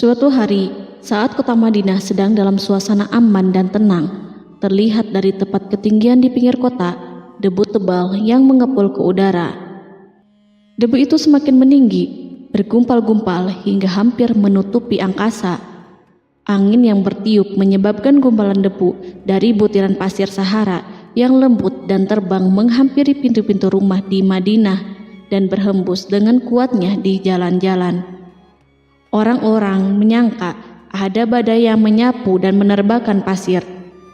Suatu hari, saat kota Madinah sedang dalam suasana aman dan tenang, terlihat dari tepat ketinggian di pinggir kota, debu tebal yang mengepul ke udara. Debu itu semakin meninggi, bergumpal-gumpal hingga hampir menutupi angkasa. Angin yang bertiup menyebabkan gumpalan debu dari butiran pasir Sahara yang lembut dan terbang menghampiri pintu-pintu rumah di Madinah dan berhembus dengan kuatnya di jalan-jalan. Orang-orang menyangka ada badai yang menyapu dan menerbangkan pasir,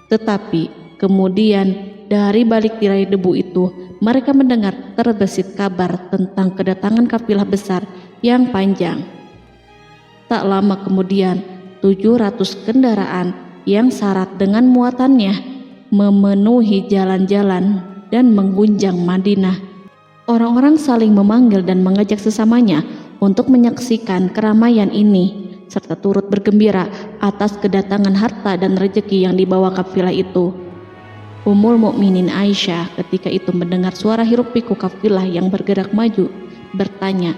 tetapi kemudian dari balik tirai debu itu mereka mendengar terbesit kabar tentang kedatangan kafilah besar yang panjang. Tak lama kemudian 700 kendaraan yang syarat dengan muatannya memenuhi jalan-jalan dan mengguncang Madinah. Orang-orang saling memanggil dan mengajak sesamanya untuk menyaksikan keramaian ini, serta turut bergembira atas kedatangan harta dan rezeki yang dibawa kafilah itu. Ummul Mukminin Aisyah ketika itu mendengar suara hiruk-pikuk kafilah yang bergerak maju, bertanya,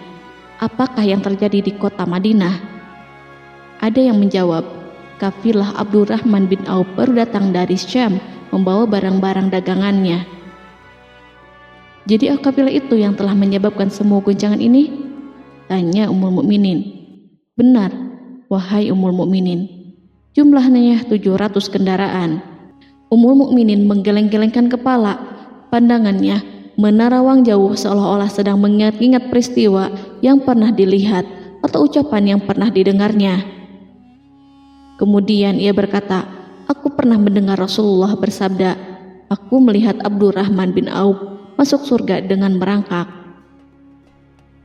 apakah yang terjadi di kota Madinah? Ada yang menjawab, kafilah Abdurrahman bin Auf baru datang dari Syam membawa barang-barang dagangannya. Jadi kafilah itu yang telah menyebabkan semua guncangan ini? Tanya Ummul Mukminin. Benar, wahai Ummul Mukminin. Jumlahnya 700 kendaraan. Ummul Mukminin menggeleng-gelengkan kepala. Pandangannya menerawang jauh seolah-olah sedang mengingat-ingat peristiwa yang pernah dilihat atau ucapan yang pernah didengarnya. Kemudian ia berkata, aku pernah mendengar Rasulullah bersabda, aku melihat Abdurrahman bin Auf masuk surga dengan merangkak.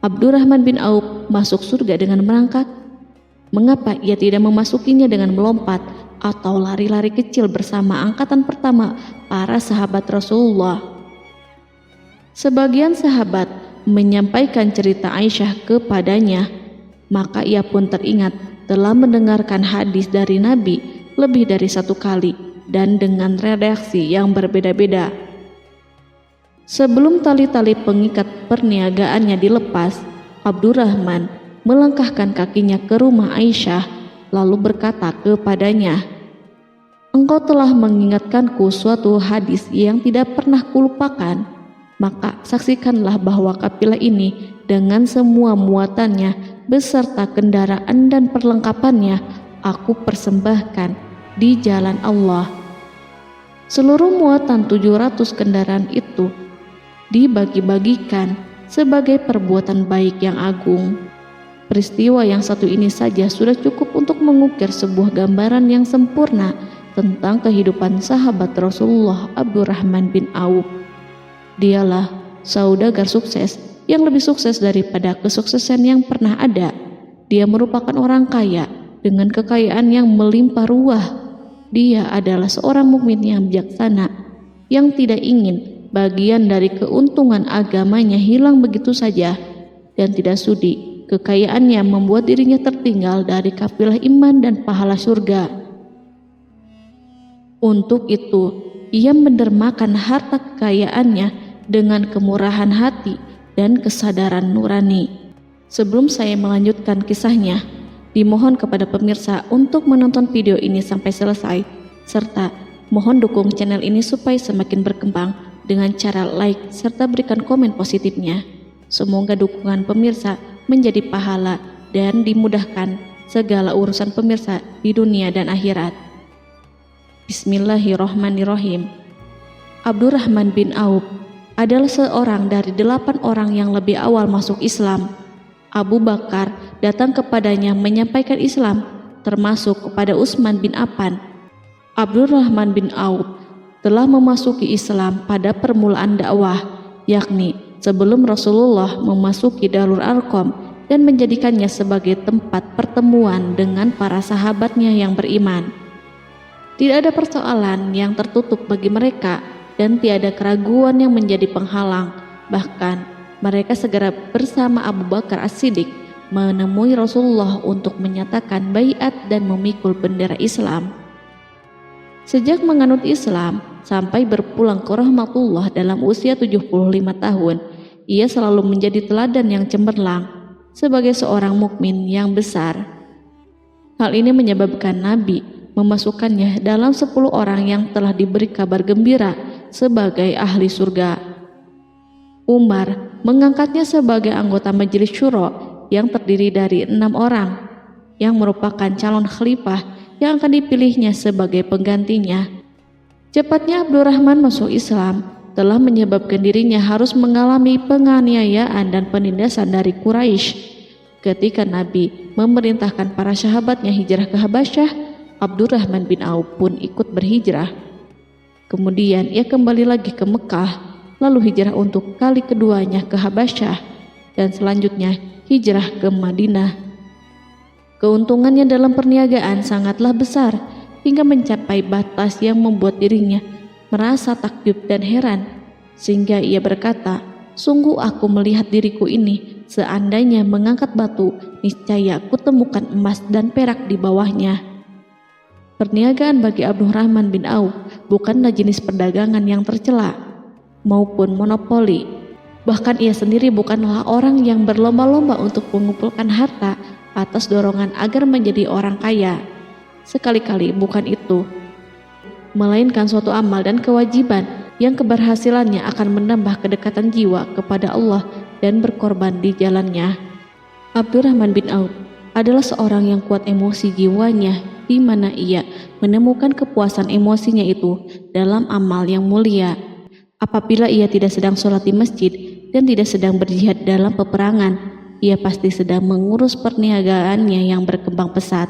Abdurrahman bin Auf masuk surga dengan merangkak? Mengapa ia tidak memasukinya dengan melompat atau lari-lari kecil bersama angkatan pertama para sahabat Rasulullah? Sebagian sahabat menyampaikan cerita Aisyah kepadanya, maka ia pun teringat telah mendengarkan hadis dari Nabi lebih dari satu kali dan dengan redaksi yang berbeda-beda. Sebelum tali-tali pengikat perniagaannya dilepas, Abdurrahman melangkahkan kakinya ke rumah Aisyah lalu berkata kepadanya, engkau telah mengingatkanku suatu hadis yang tidak pernah kulupakan, maka saksikanlah bahwa kafilah ini dengan semua muatannya beserta kendaraan dan perlengkapannya aku persembahkan di jalan Allah. Seluruh muatan 700 kendaraan itu dibagi-bagikan sebagai perbuatan baik yang agung. Peristiwa yang satu ini saja sudah cukup untuk mengukir sebuah gambaran yang sempurna tentang kehidupan sahabat Rasulullah Abdurrahman bin Auf. Dialah saudagar sukses yang lebih sukses daripada kesuksesan yang pernah ada. Dia merupakan orang kaya dengan kekayaan yang melimpah ruah. Dia adalah seorang mukmin yang bijaksana yang tidak ingin bagian dari keuntungan agamanya hilang begitu saja dan tidak sudi kekayaannya membuat dirinya tertinggal dari kafilah iman dan pahala surga. Untuk itu, ia mendermakan harta kekayaannya dengan kemurahan hati dan kesadaran nurani. Sebelum saya melanjutkan kisahnya, dimohon kepada pemirsa untuk menonton video ini sampai selesai, serta mohon dukung channel ini supaya semakin berkembang dengan cara like serta berikan komen positifnya. Semoga dukungan pemirsa menjadi pahala dan dimudahkan segala urusan pemirsa di dunia dan akhirat. Bismillahirrahmanirrahim. Abdurrahman bin Auf adalah seorang dari 8 orang yang lebih awal masuk Islam. Abu Bakar datang kepadanya menyampaikan Islam, termasuk kepada Utsman bin Affan. Abdurrahman bin Auf telah memasuki Islam pada permulaan dakwah, yakni sebelum Rasulullah memasuki Darul Arqam dan menjadikannya sebagai tempat pertemuan dengan para sahabatnya yang beriman. Tidak ada persoalan yang tertutup bagi mereka dan tiada keraguan yang menjadi penghalang. Bahkan mereka segera bersama Abu Bakar As-Siddiq menemui Rasulullah untuk menyatakan baiat dan memikul bendera Islam. Sejak menganut Islam sampai berpulang ke rahmatullah dalam usia 75 tahun, ia selalu menjadi teladan yang cemerlang sebagai seorang mukmin yang besar. Hal ini menyebabkan Nabi memasukkannya dalam 10 orang yang telah diberi kabar gembira sebagai ahli surga. Umar mengangkatnya sebagai anggota majelis syuro yang terdiri dari 6 orang yang merupakan calon khalifah yang akan dipilihnya sebagai penggantinya. Cepatnya Abdurrahman masuk Islam telah menyebabkan dirinya harus mengalami penganiayaan dan penindasan dari Quraisy. Ketika Nabi memerintahkan para sahabatnya hijrah ke Habasyah, Abdurrahman bin Auf pun ikut berhijrah. Kemudian ia kembali lagi ke Mekah, lalu hijrah untuk kali keduanya ke Habasyah, dan selanjutnya hijrah ke Madinah. Keuntungannya dalam perniagaan sangatlah besar, hingga mencapai batas yang membuat dirinya merasa takjub dan heran, sehingga ia berkata, "Sungguh aku melihat diriku ini, seandainya mengangkat batu, niscaya aku temukan emas dan perak di bawahnya." Perniagaan bagi Abdurrahman bin Auf bukanlah jenis perdagangan yang tercela maupun monopoli. Bahkan ia sendiri bukanlah orang yang berlomba-lomba untuk mengumpulkan harta atas dorongan agar menjadi orang kaya. Sekali-kali bukan itu, melainkan suatu amal dan kewajiban yang keberhasilannya akan menambah kedekatan jiwa kepada Allah dan berkorban di jalannya. Abdurrahman bin Auf adalah seorang yang kuat emosi jiwanya, di mana ia menemukan kepuasan emosinya itu dalam amal yang mulia. Apabila ia tidak sedang sholat di masjid dan tidak sedang berjihad dalam peperangan, ia pasti sedang mengurus perniagaannya yang berkembang pesat.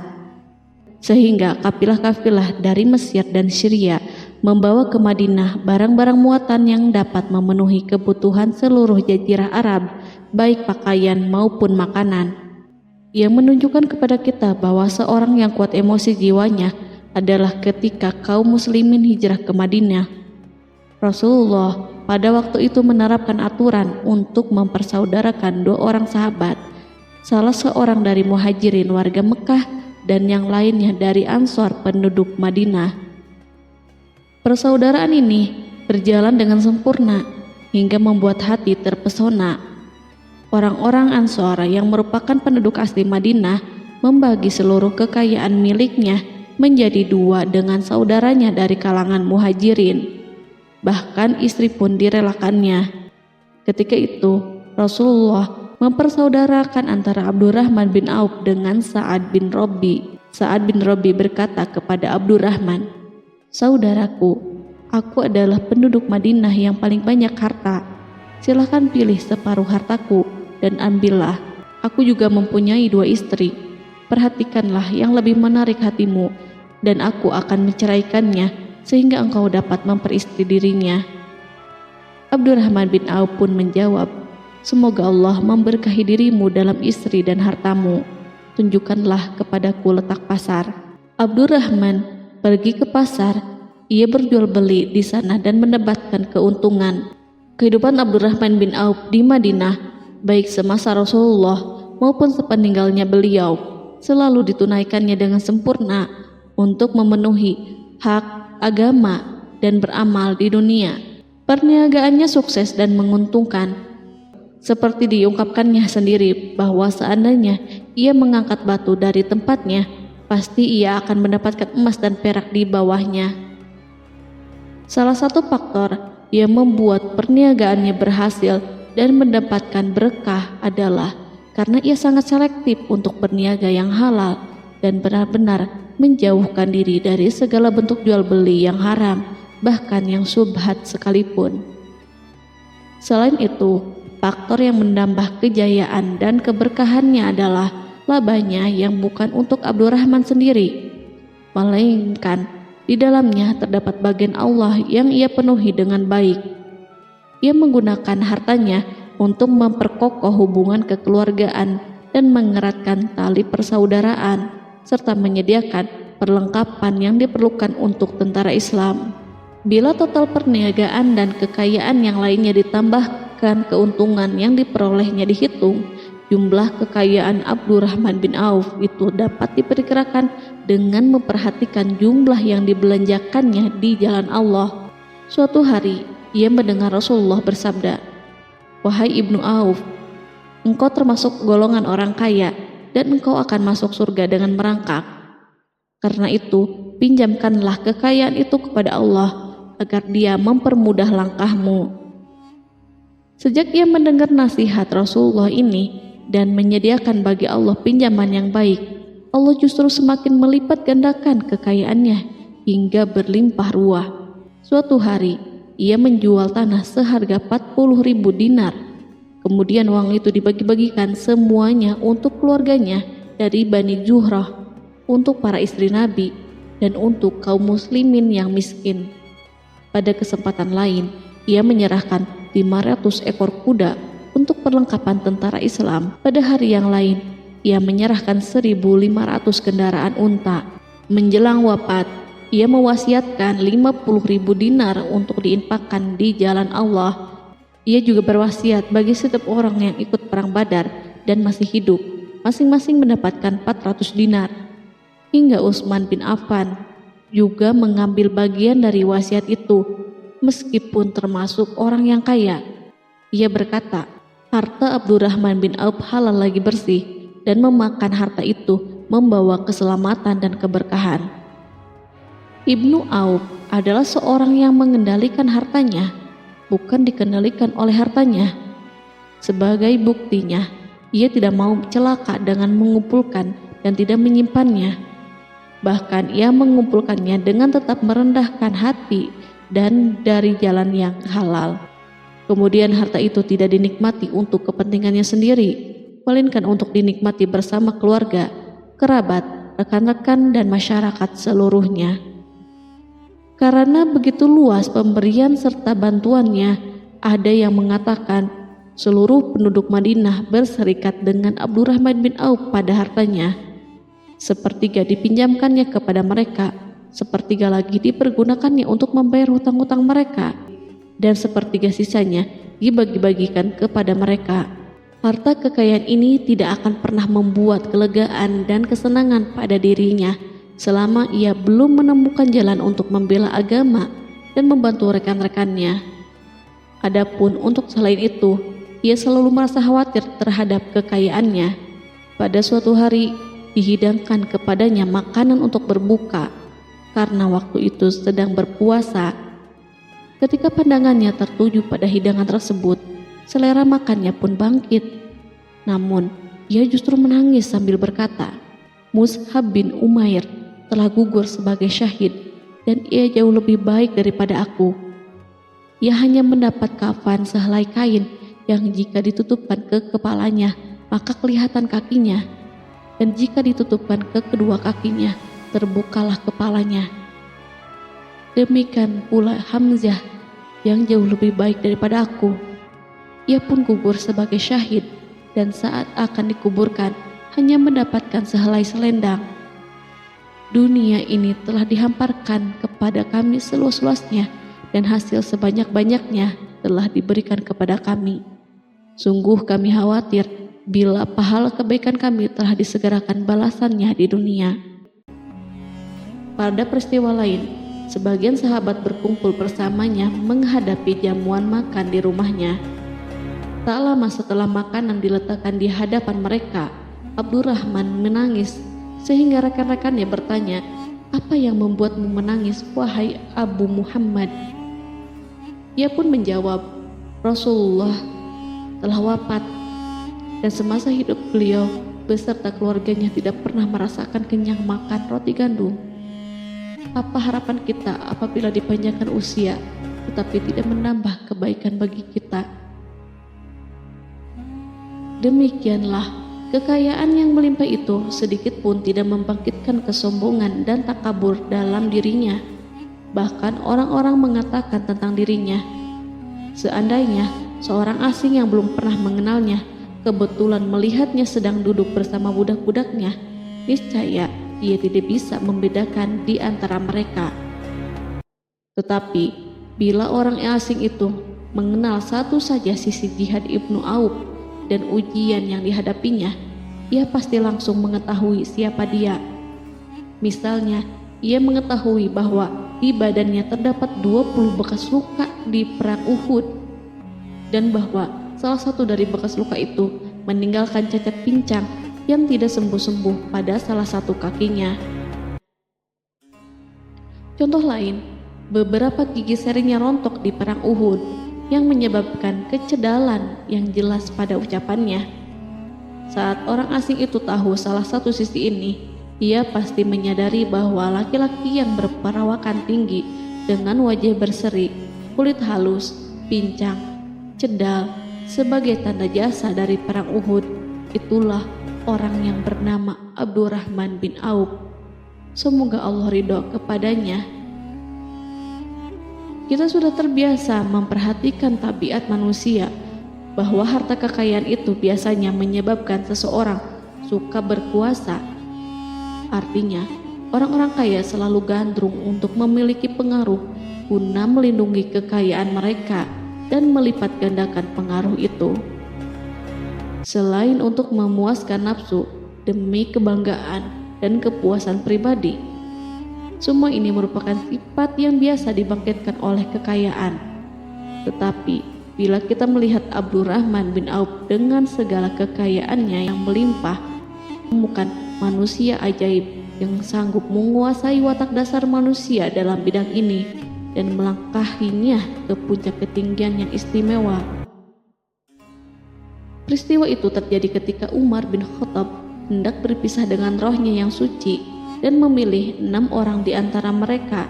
Sehingga kafilah-kafilah dari Mesir dan Syria membawa ke Madinah barang-barang muatan yang dapat memenuhi kebutuhan seluruh jazirah Arab, baik pakaian maupun makanan. Yang menunjukkan kepada kita bahwa seorang yang kuat emosi jiwanya adalah ketika kaum muslimin hijrah ke Madinah. Rasulullah pada waktu itu menerapkan aturan untuk mempersaudarakan 2 orang sahabat, salah seorang dari muhajirin warga Mekah dan yang lainnya dari Ansor penduduk Madinah. Persaudaraan ini berjalan dengan sempurna hingga membuat hati terpesona. Orang-orang Ansor yang merupakan penduduk asli Madinah membagi seluruh kekayaan miliknya menjadi 2 dengan saudaranya dari kalangan muhajirin. Bahkan istri pun direlakannya. Ketika itu Rasulullah mempersaudarakan antara Abdurrahman bin Auf dengan Sa'ad bin Rabi. Sa'ad bin Rabi berkata kepada Abdurrahman, "Saudaraku, aku adalah penduduk Madinah yang paling banyak harta. Silahkan pilih separuh hartaku dan ambillah. Aku juga mempunyai 2 istri. Perhatikanlah yang lebih menarik hatimu, dan aku akan menceraikannya sehingga engkau dapat memperistri dirinya." Abdurrahman bin Auf pun menjawab, "Semoga Allah memberkahi dirimu dalam istri dan hartamu. Tunjukkanlah kepadaku letak pasar." Abdurrahman pergi ke pasar. Ia berjual beli di sana dan mendapatkan keuntungan. Kehidupan Abdurrahman bin Auf di Madinah, baik semasa Rasulullah maupun sepeninggalnya beliau, selalu ditunaikannya dengan sempurna untuk memenuhi hak agama dan beramal di dunia. Perniagaannya sukses dan menguntungkan. Seperti diungkapkannya sendiri bahwa seandainya ia mengangkat batu dari tempatnya, pasti ia akan mendapatkan emas dan perak di bawahnya. Salah satu faktor yang membuat perniagaannya berhasil dan mendapatkan berkah adalah karena ia sangat selektif untuk berniaga yang halal dan benar-benar menjauhkan diri dari segala bentuk jual beli yang haram, bahkan yang syubhat sekalipun. Selain itu, faktor yang menambah kejayaan dan keberkahannya adalah labanya yang bukan untuk Abdurrahman sendiri, melainkan di dalamnya terdapat bagian Allah yang ia penuhi dengan baik. Ia menggunakan hartanya untuk memperkokoh hubungan kekeluargaan dan mengeratkan tali persaudaraan, serta menyediakan perlengkapan yang diperlukan untuk tentara Islam. Bila total perniagaan dan kekayaan yang lainnya ditambahkan keuntungan yang diperolehnya dihitung, jumlah kekayaan Abdurrahman bin Auf itu dapat diperkirakan dengan memperhatikan jumlah yang dibelanjakannya di jalan Allah. Suatu hari, ia mendengar Rasulullah bersabda, "Wahai Ibnu Auf, engkau termasuk golongan orang kaya dan engkau akan masuk surga dengan merangkak." Karena itu, pinjamkanlah kekayaan itu kepada Allah agar Dia mempermudah langkahmu. Sejak ia mendengar nasihat Rasulullah ini dan menyediakan bagi Allah pinjaman yang baik, Allah justru semakin melipat gandakan kekayaannya hingga berlimpah ruah. Suatu hari, ia menjual tanah seharga 40.000 dinar. Kemudian uang itu dibagi-bagikan semuanya untuk keluarganya dari Bani Zuhrah, untuk para istri Nabi, dan untuk kaum muslimin yang miskin. Pada kesempatan lain, ia menyerahkan 500 ekor kuda untuk perlengkapan tentara Islam. Pada hari yang lain, ia menyerahkan 1.500 kendaraan unta. Menjelang wafat, ia mewasiatkan 50.000 dinar untuk diinfakkan di jalan Allah. Ia juga berwasiat bagi setiap orang yang ikut perang Badar dan masih hidup, masing-masing mendapatkan 400 dinar. Hingga Utsman bin Affan juga mengambil bagian dari wasiat itu, meskipun termasuk orang yang kaya. Ia berkata, harta Abdurrahman bin Auf halal lagi bersih, dan memakan harta itu membawa keselamatan dan keberkahan. Ibnu Auf adalah seorang yang mengendalikan hartanya, bukan dikendalikan oleh hartanya. Sebagai buktinya, ia tidak mau celaka dengan mengumpulkan dan tidak menyimpannya. Bahkan ia mengumpulkannya dengan tetap merendahkan hati dan dari jalan yang halal. Kemudian harta itu tidak dinikmati untuk kepentingannya sendiri, melainkan untuk dinikmati bersama keluarga, kerabat, rekan-rekan, dan masyarakat seluruhnya. Karena begitu luas pemberian serta bantuannya, ada yang mengatakan seluruh penduduk Madinah berserikat dengan Abdurrahman bin Auf pada hartanya. Sepertiga dipinjamkannya kepada mereka, sepertiga lagi dipergunakannya untuk membayar hutang-hutang mereka, dan sepertiga sisanya dibagi-bagikan kepada mereka. Harta kekayaan ini tidak akan pernah membuat kelegaan dan kesenangan pada dirinya selama ia belum menemukan jalan untuk membela agama dan membantu rekan-rekannya. Adapun untuk selain itu, ia selalu merasa khawatir terhadap kekayaannya. Pada suatu hari, dihidangkan kepadanya makanan untuk berbuka karena waktu itu sedang berpuasa. Ketika pandangannya tertuju pada hidangan tersebut, selera makannya pun bangkit. Namun, ia justru menangis sambil berkata, Mus'hab bin Umair telah gugur sebagai syahid dan ia jauh lebih baik daripada aku. Ia hanya mendapat kafan sehelai kain yang jika ditutupkan ke kepalanya, maka kelihatan kakinya, dan jika ditutupkan ke kedua kakinya, terbukalah kepalanya. Demikian pula Hamzah yang jauh lebih baik daripada aku. Ia pun gugur sebagai syahid, dan saat akan dikuburkan hanya mendapatkan sehelai selendang. Dunia ini telah dihamparkan kepada kami seluas-luasnya, dan hasil sebanyak-banyaknya telah diberikan kepada kami. Sungguh kami khawatir bila pahala kebaikan kami telah disegerakan balasannya di dunia. Pada peristiwa lain, sebagian sahabat berkumpul bersamanya menghadapi jamuan makan di rumahnya. Tak lama setelah makanan diletakkan di hadapan mereka, Abdurrahman menangis sehingga rekan-rekannya bertanya, "Apa yang membuatmu menangis, wahai Abu Muhammad?" Ia pun menjawab, "Rasulullah telah wafat, dan semasa hidup beliau beserta keluarganya tidak pernah merasakan kenyang makan roti gandum. Apa harapan kita apabila dipanjangkan usia tetapi tidak menambah kebaikan bagi kita?" Demikianlah, kekayaan yang melimpah itu sedikit pun tidak membangkitkan kesombongan dan takabur dalam dirinya. Bahkan orang-orang mengatakan tentang dirinya, seandainya seorang asing yang belum pernah mengenalnya kebetulan melihatnya sedang duduk bersama budak-budaknya, niscaya ia tidak bisa membedakan di antara mereka. Tetapi bila orang asing itu mengenal satu saja sisi jihad Ibnu Auf dan ujian yang dihadapinya, ia pasti langsung mengetahui siapa dia. Misalnya, ia mengetahui bahwa di badannya terdapat 20 bekas luka di perang Uhud, dan bahwa salah satu dari bekas luka itu meninggalkan cacat pincang yang tidak sembuh-sembuh pada salah satu kakinya. Contoh lain, beberapa gigi serinya rontok di perang Uhud yang menyebabkan kecedalan yang jelas pada ucapannya. Saat orang asing itu tahu salah satu sisi ini, ia pasti menyadari bahwa laki-laki yang berperawakan tinggi dengan wajah berseri, kulit halus, pincang, cedal sebagai tanda jasa dari perang Uhud, itulah orang yang bernama Abdurrahman bin Auf. Semoga Allah ridho kepadanya. Kita sudah terbiasa memperhatikan tabiat manusia, bahwa harta kekayaan itu biasanya menyebabkan seseorang suka berkuasa. Artinya, orang-orang kaya selalu gandrung untuk memiliki pengaruh guna melindungi kekayaan mereka dan melipat gandakan pengaruh itu. Selain untuk memuaskan nafsu demi kebanggaan dan kepuasan pribadi, semua ini merupakan sifat yang biasa dibangkitkan oleh kekayaan. Tetapi bila kita melihat Abdurrahman bin Auf dengan segala kekayaannya yang melimpah, menemukan manusia ajaib yang sanggup menguasai watak dasar manusia dalam bidang ini dan melangkahinya ke puncak ketinggian yang istimewa. Peristiwa itu terjadi ketika Umar bin Khattab hendak berpisah dengan rohnya yang suci dan memilih 6 orang di antara mereka,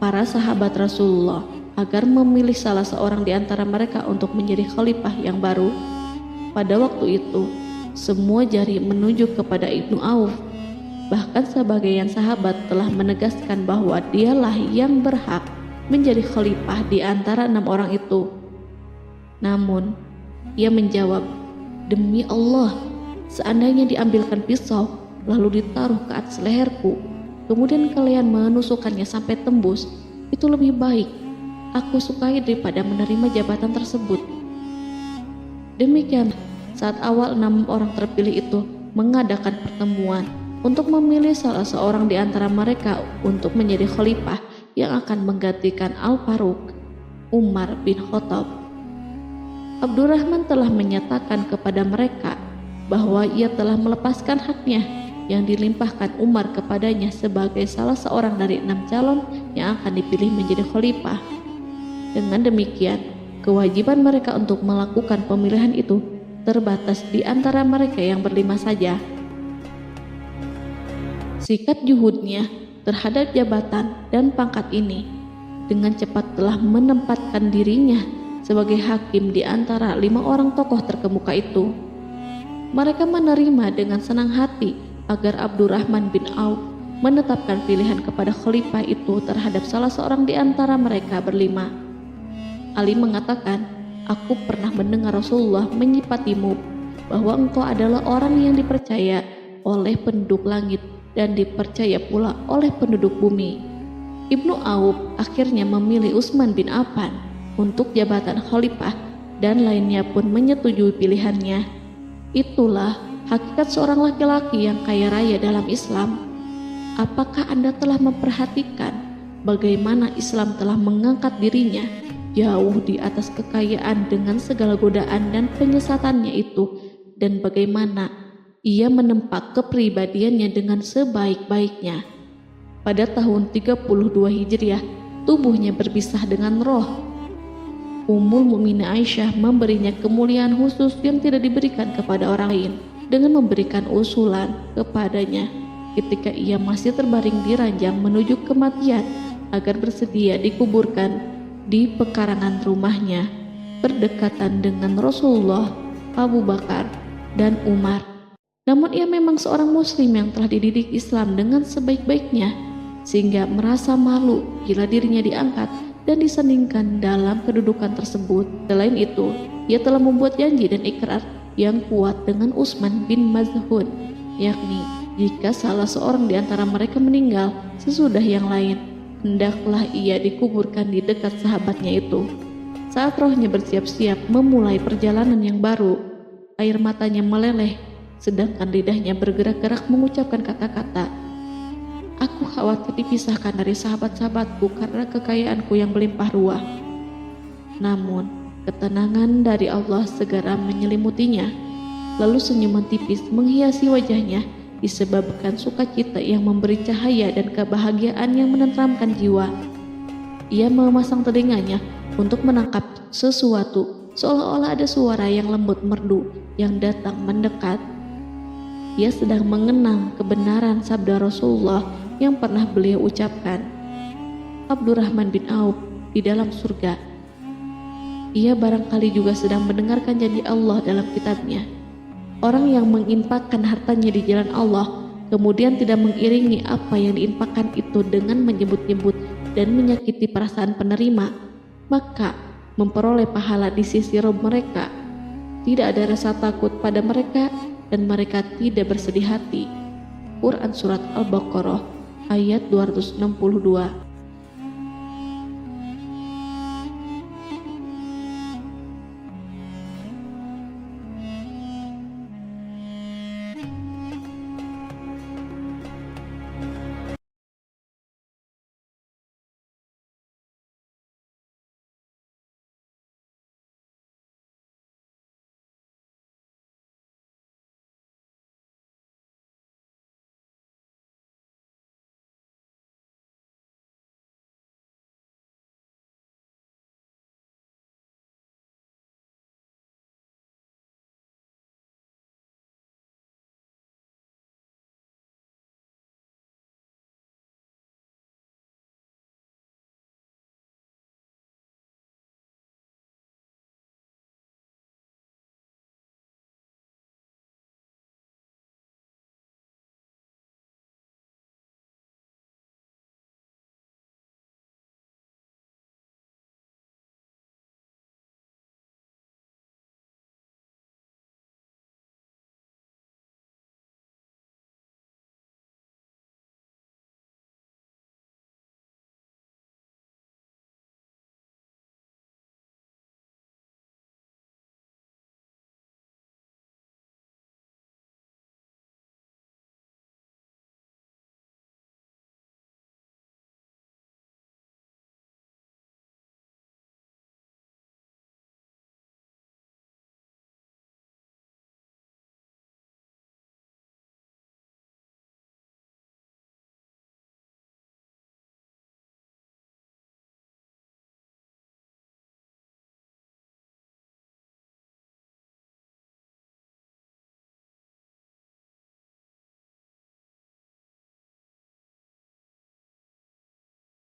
para sahabat Rasulullah, agar memilih salah seorang di antara mereka untuk menjadi khalifah yang baru. Pada waktu itu, semua jari menunjuk kepada Ibnu Auf. Bahkan sebagian sahabat telah menegaskan bahwa dialah yang berhak menjadi khalifah di antara 6 orang itu. Namun, ia menjawab, "Demi Allah, seandainya diambilkan pisau lalu ditaruh ke atas leherku, kemudian kalian menusukkannya sampai tembus, itu lebih baik aku sukai daripada menerima jabatan tersebut." Demikian, saat awal 6 orang terpilih itu mengadakan pertemuan untuk memilih salah seorang di antara mereka untuk menjadi khalifah yang akan menggantikan Al-Faruq, Umar bin Khattab. Abdurrahman telah menyatakan kepada mereka bahwa ia telah melepaskan haknya yang dilimpahkan Umar kepadanya sebagai salah seorang dari 6 calon yang akan dipilih menjadi khalifah. Dengan demikian, kewajiban mereka untuk melakukan pemilihan itu terbatas di antara mereka yang berlima saja. Sikap juhudnya terhadap jabatan dan pangkat ini dengan cepat telah menempatkan dirinya sebagai hakim di antara 5 orang tokoh terkemuka itu. Mereka menerima dengan senang hati agar Abdurrahman bin Auf menetapkan pilihan kepada khalifah itu terhadap salah seorang di antara mereka berlima. Ali mengatakan, "Aku pernah mendengar Rasulullah menyifatimu bahwa engkau adalah orang yang dipercaya oleh penduduk langit dan dipercaya pula oleh penduduk bumi." Ibnu Auf akhirnya memilih Utsman bin Affan untuk jabatan khalifah dan lainnya pun menyetujui pilihannya. Itulah hakikat seorang laki-laki yang kaya raya dalam Islam. Apakah Anda telah memperhatikan bagaimana Islam telah mengangkat dirinya jauh di atas kekayaan dengan segala godaan dan penyesatannya itu, dan bagaimana ia menempa kepribadiannya dengan sebaik-baiknya? Pada tahun 32 Hijriah, tubuhnya berpisah dengan roh. Ummul Mukminin Aisyah memberinya kemuliaan khusus yang tidak diberikan kepada orang lain dengan memberikan usulan kepadanya ketika ia masih terbaring di ranjang menuju kematian agar bersedia dikuburkan di pekarangan rumahnya berdekatan dengan Rasulullah, Abu Bakar, dan Umar. Namun ia memang seorang muslim yang telah dididik Islam dengan sebaik-baiknya, sehingga merasa malu bila dirinya diangkat dan disandingkan dalam kedudukan tersebut. Selain itu, ia telah membuat janji dan ikrar yang kuat dengan Utsman bin Maz'un, yakni jika salah seorang di antara mereka meninggal sesudah yang lain, hendaklah ia dikuburkan di dekat sahabatnya itu. Saat rohnya bersiap-siap memulai perjalanan yang baru, air matanya meleleh, sedangkan lidahnya bergerak-gerak mengucapkan kata-kata, "Aku khawatir dipisahkan dari sahabat-sahabatku karena kekayaanku yang melimpah ruah." Namun, ketenangan dari Allah segera menyelimutinya. Lalu senyuman tipis menghiasi wajahnya disebabkan sukacita yang memberi cahaya dan kebahagiaan yang menenteramkan jiwa. Ia memasang telinganya untuk menangkap sesuatu, seolah-olah ada suara yang lembut merdu yang datang mendekat. Ia sedang mengenang kebenaran sabda Rasulullah yang pernah beliau ucapkan, Abdurrahman bin Auf di dalam surga. Ia barangkali juga sedang mendengarkan janji Allah dalam kitabnya. Orang yang menginfakkan hartanya di jalan Allah, kemudian tidak mengiringi apa yang diinfakkan itu dengan menyebut-nyebut dan menyakiti perasaan penerima, maka memperoleh pahala di sisi Rabb mereka. Tidak ada rasa takut pada mereka dan mereka tidak bersedih hati. Quran Surat Al-Baqarah ayat 262.